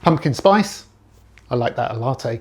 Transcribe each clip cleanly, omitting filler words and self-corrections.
Pumpkin spice, I like that a latte.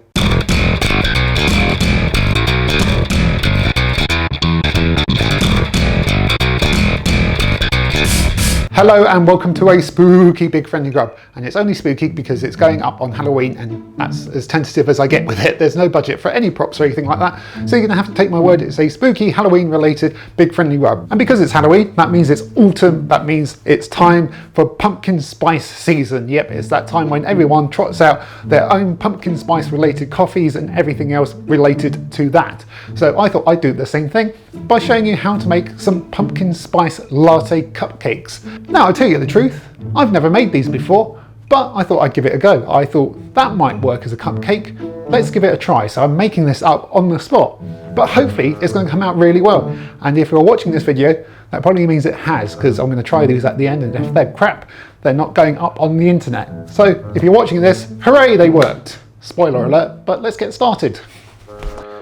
Hello and welcome to a spooky big friendly grub, and it's only spooky because it's going up on Halloween and that's as tentative as I get with it. There's no budget for any props or anything like that, so you're going to have to take my word it's a spooky Halloween related big friendly grub. And because it's Halloween, that means it's autumn, that means it's time for pumpkin spice season. Yep, it's that time when everyone trots out their own pumpkin spice related coffees and everything else related to that. So I thought I'd do the same thing by showing you how to make some pumpkin spice latte cupcakes. Now, I'll tell you the truth, I've never made these before, but I thought I'd give it a go. I thought that might work as a cupcake. Let's give it a try. So I'm making this up on the spot, but hopefully it's going to come out really well. And if you're watching this video, that probably means it has, because I'm going to try these at the end, and if they're crap, they're not going up on the internet. So if you're watching this, hooray, they worked. Spoiler alert, but let's get started.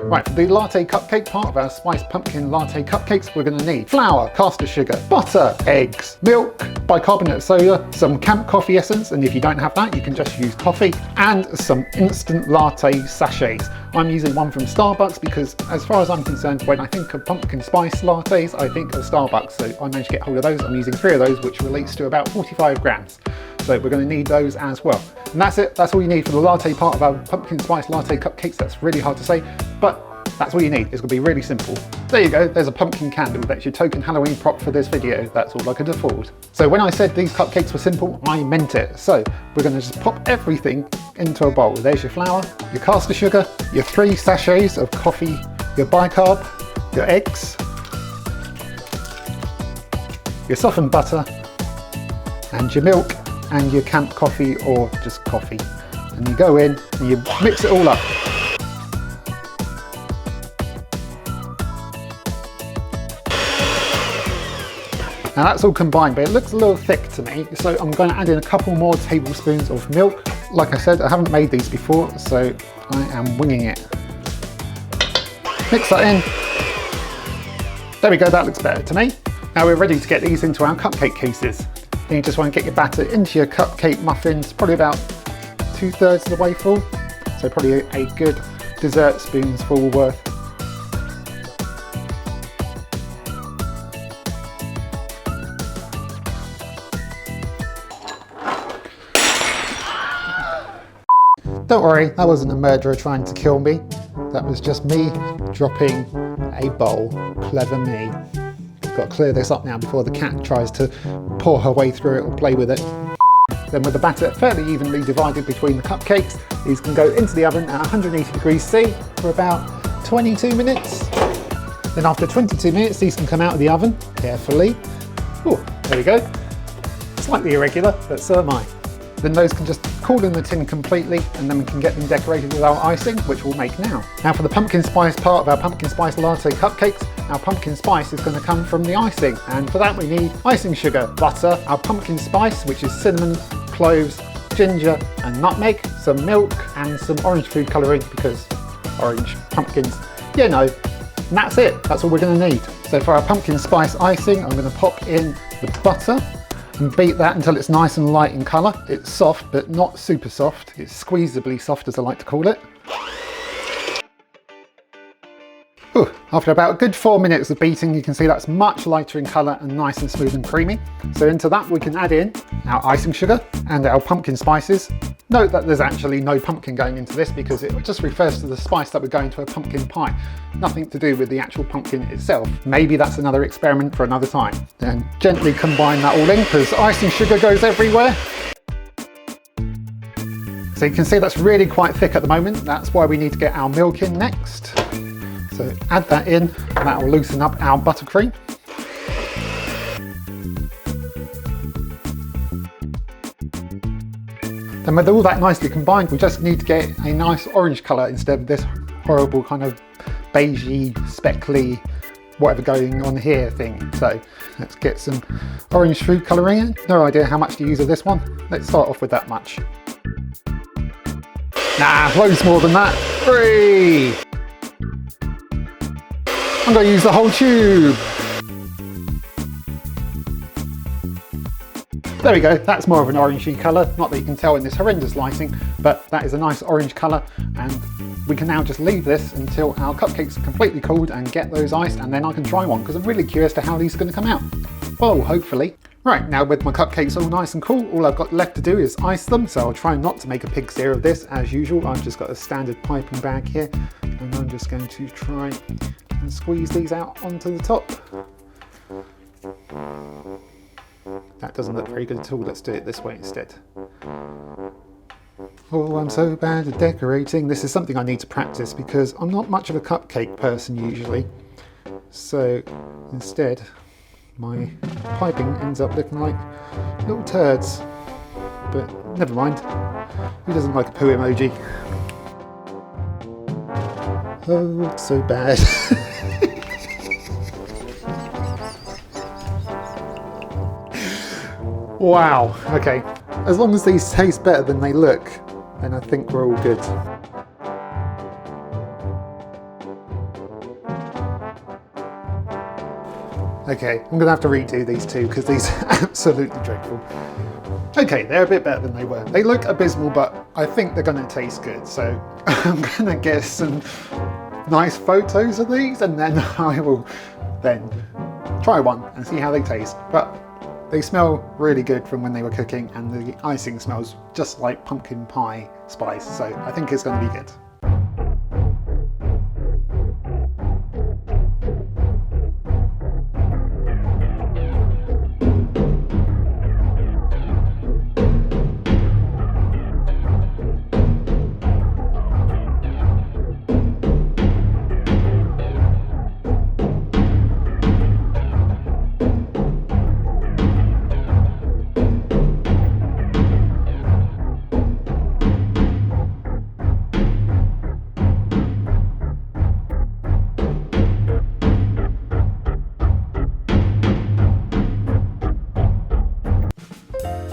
Right, for the latte cupcake part of our spiced pumpkin latte cupcakes, we're going to need flour, caster sugar, butter, eggs, milk, bicarbonate of soda, some camp coffee essence, and if you don't have that, you can just use coffee, and some instant latte sachets. I'm using one from Starbucks because, as far as I'm concerned, when I think of pumpkin spice lattes, I think of Starbucks. So I managed to get hold of those. I'm using 3 of those, which relates to about 45 grams. So we're going to need those as well. And that's it. That's all you need for the latte part of our pumpkin spice latte cupcakes. That's really hard to say, but that's all you need. It's going to be really simple. There you go. There's a pumpkin candle. That's your token Halloween prop for this video. That's all I could afford. So when I said these cupcakes were simple, I meant it. So we're going to just pop everything into a bowl. There's your flour, your caster sugar, your 3 sachets of coffee, your bicarb, your eggs, your softened butter, and your milk, and your camp coffee or just coffee. And you go in and you mix it all up. Now that's all combined, but it looks a little thick to me, so I'm going to add in a couple more tablespoons of milk. Like I said, I haven't made these before, so I am winging it. Mix that in. There we go, that looks better to me. Now we're ready to get these into our cupcake cases. Then you just want to get your batter into your cupcake muffins, probably about 2/3 of the way full. So probably a good dessert spoonful worth. Don't worry, that wasn't a murderer trying to kill me. That was just me dropping a bowl. Clever me. Got to clear this up now before the cat tries to pour her way through it or play with it. Then with the batter fairly evenly divided between the cupcakes, these can go into the oven at 180 degrees C for about 22 minutes. Then after 22 minutes, these can come out of the oven carefully. Oh, there we go. Slightly irregular, but so am I. Then those can just cool in the tin completely, and then we can get them decorated with our icing, which we'll make now. Now for the pumpkin spice part of our pumpkin spice latte cupcakes, our pumpkin spice is going to come from the icing, and for that we need icing sugar, butter, our pumpkin spice, which is cinnamon, cloves, ginger and nutmeg, some milk and some orange food colouring because orange pumpkins, you know, and that's it. That's all we're going to need. So for our pumpkin spice icing, I'm going to pop in the butter and beat that until it's nice and light in colour. It's soft, but not super soft. It's squeezably soft, as I like to call it. Ooh, after about a good 4 minutes of beating, you can see that's much lighter in colour and nice and smooth and creamy. So into that we can add in our icing sugar and our pumpkin spices. Note that there's actually no pumpkin going into this because it just refers to the spice that would go into a pumpkin pie. Nothing to do with the actual pumpkin itself. Maybe that's another experiment for another time. Then gently combine that all in because icing sugar goes everywhere. So you can see that's really quite thick at the moment. That's why we need to get our milk in next. So add that in, and that will loosen up our buttercream. Then with all that nicely combined, we just need to get a nice orange colour instead of this horrible kind of beigey, speckly, whatever going on here thing. So let's get some orange food colouring in. No idea how much to use of this one. Let's start off with that much. Nah, loads more than that. 3. I'm going to use the whole tube. There we go, that's more of an orangey colour. Not that you can tell in this horrendous lighting, but that is a nice orange colour, and we can now just leave this until our cupcakes are completely cooled and get those iced, and then I can try one, because I'm really curious to how these are going to come out. Well, hopefully. Right, now with my cupcakes all nice and cool, all I've got left to do is ice them, so I'll try not to make a pig's ear of this as usual. I've just got a standard piping bag here, and I'm just going to try and squeeze these out onto the top. That doesn't look very good at all, let's do it this way instead. Oh, I'm so bad at decorating. This is something I need to practice because I'm not much of a cupcake person usually. So instead, my piping ends up looking like little turds. But never mind. Who doesn't like a poo emoji? Oh, it's so bad. Wow, okay. As long as these taste better than they look, then I think we're all good. Okay, I'm gonna have to redo these two because these are absolutely dreadful. Okay, they're a bit better than they were. They look abysmal, but I think they're gonna taste good. So I'm gonna get some nice photos of these and then I will then try one and see how they taste. But they smell really good from when they were cooking, and the icing smells just like pumpkin pie spice, so I think it's going to be good.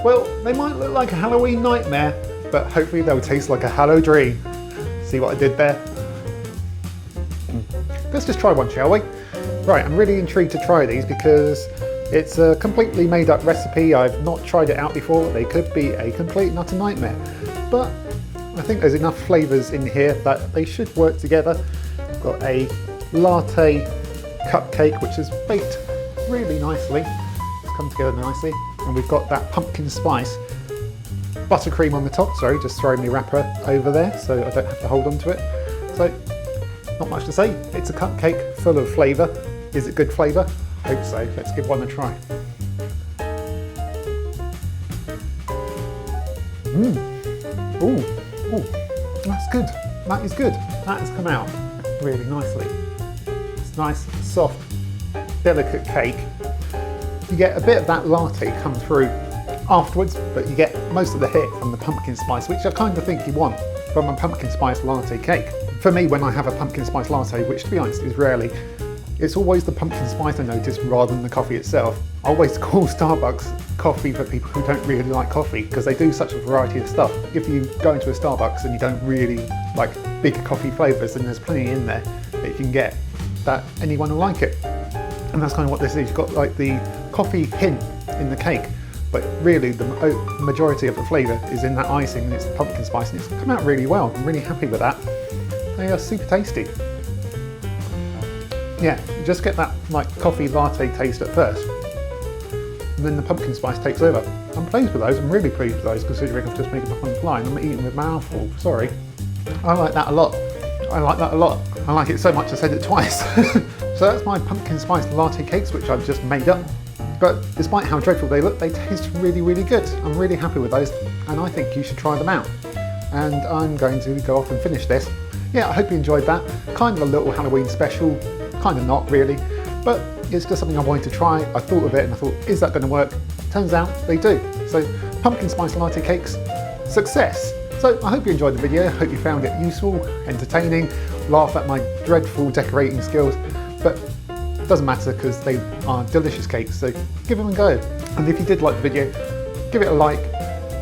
Well, they might look like a Halloween nightmare, but hopefully they'll taste like a Hallo-dream. See what I did there? Let's just try one, shall we? Right, I'm really intrigued to try these because it's a completely made up recipe. I've not tried it out before. They could be a complete and utter nightmare, but I think there's enough flavours in here that they should work together. I've got a latte cupcake which is baked really nicely. It's come together nicely. And we've got that pumpkin spice buttercream on the top. Sorry, just throwing the wrapper over there so I don't have to hold on to it. So, not much to say. It's a cupcake full of flavour. Is it good flavour? Hope so. Let's give one a try. Ooh, that's good. That is good. That has come out really nicely. It's nice, soft, delicate cake. You get a bit of that latte come through afterwards, but you get most of the hit from the pumpkin spice, which I kind of think you want from a pumpkin spice latte cake. For me, when I have a pumpkin spice latte, which to be honest is rarely, it's always the pumpkin spice I notice rather than the coffee itself. I always call Starbucks coffee for people who don't really like coffee because they do such a variety of stuff. If you go into a Starbucks and you don't really like big coffee flavours, then there's plenty in there that you can get that anyone will like it. And that's kind of what this is. You've got like the coffee hint in the cake, but really the majority of the flavour is in that icing, and it's the pumpkin spice, and it's come out really well. I'm really happy with that. They are super tasty. Yeah, you just get that like coffee latte taste at first, and then the pumpkin spice takes over. I'm pleased with those. I'm really pleased with those, considering I've just made them up on the fly and I'm eating with my mouth full. Sorry. I like that a lot. I like that a lot. I like it so much I said it twice. So that's my pumpkin spice latte cakes, which I've just made up. But despite how dreadful they look, they taste really, really good. I'm really happy with those, and I think you should try them out. And I'm going to go off and finish this. Yeah, I hope you enjoyed that. Kind of a little Halloween special, kind of not really, but it's just something I wanted to try. I thought of it and I thought, is that going to work? Turns out they do. So pumpkin spice latte cakes, success. So I hope you enjoyed the video. I hope you found it useful, entertaining, laugh at my dreadful decorating skills, but it doesn't matter because they are delicious cakes, so give them a go. And if you did like the video, give it a like,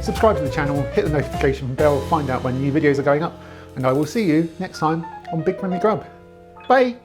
subscribe to the channel, hit the notification bell, find out when new videos are going up, and I will see you next time on Big Friendly Grub. Bye!